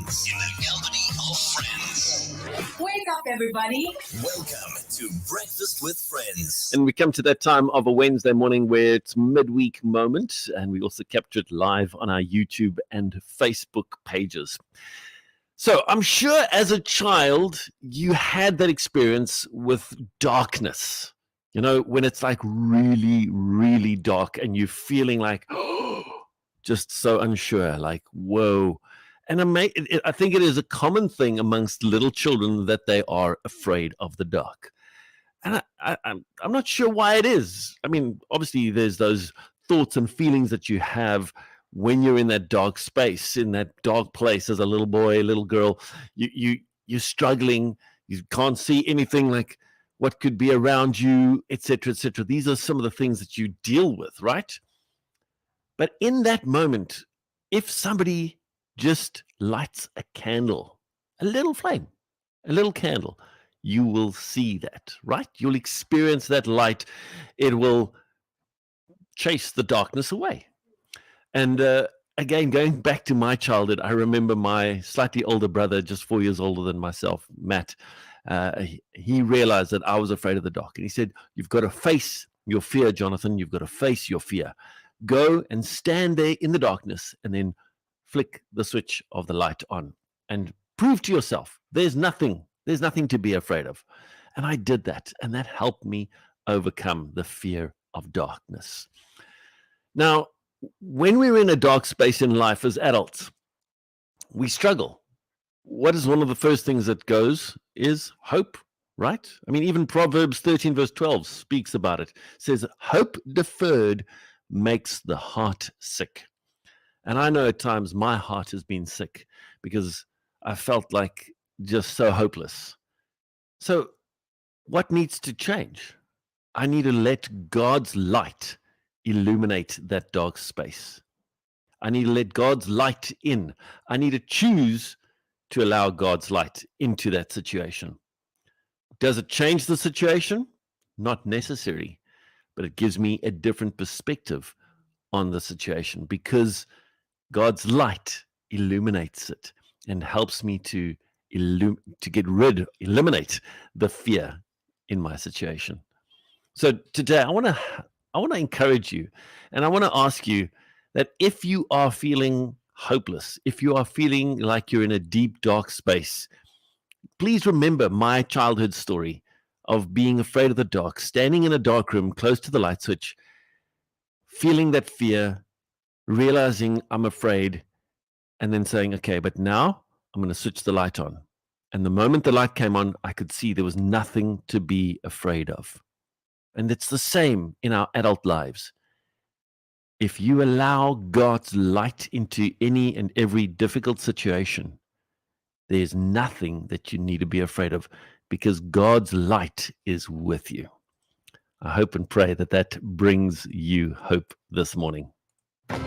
friends in the company of friends. Wake up, everybody. Welcome to Breakfast with Friends. And we come to that time of a Wednesday morning where it's midweek moment, and we also capture it live on our YouTube and Facebook pages. So I'm sure as a child, you had that experience with darkness, you know, when it's like really, really dark and you're feeling like, just so unsure, like, whoa. And I think it is a common thing amongst little children that they are afraid of the dark. And I'm not sure why it is. I mean, obviously, there's those thoughts and feelings that you have when you're in that dark space, in that dark place as a little boy, little girl. You're struggling. You can't see anything, like what could be around you, etc., etc. These are some of the things that you deal with, right? But in that moment, if somebody just lights a candle, a little flame, a little candle, you will see that, right? You'll experience that light. It will chase the darkness away. And again, going back to my childhood, I remember my slightly older brother, just 4 years older than myself, Matt. He realized that I was afraid of the dark. And he said, "You've got to face your fear, Jonathan. You've got to face your fear. Go and stand there in the darkness and then flick the switch of the light on and prove to yourself there's nothing to be afraid of." And I did that, and that helped me overcome the fear of darkness. Now, when we're in a dark space in life as adults, we struggle. What is one of the first things that goes is hope, right? I mean, even Proverbs 13 verse 12 speaks about it. It says, hope deferred makes the heart sick. And I know at times my heart has been sick because I felt like just so hopeless. So what needs to change? I need to let God's light illuminate that dark space. I need to let God's light in. I need to choose to allow God's light into that situation. Does it change the situation? Not necessary, but it gives me a different perspective on the situation because God's light illuminates it and helps me to eliminate the fear in my situation. So today I want to encourage you, and I want to ask you that if you are feeling hopeless, if you are feeling like you're in a deep, dark space, please remember my childhood story of being afraid of the dark, standing in a dark room close to the light switch, feeling that fear, realizing I'm afraid, and then saying, okay, but now I'm going to switch the light on. And the moment the light came on, I could see there was nothing to be afraid of. And it's the same in our adult lives. If you allow God's light into any and every difficult situation, there's nothing that you need to be afraid of because God's light is with you. I hope and pray that brings you hope this morning.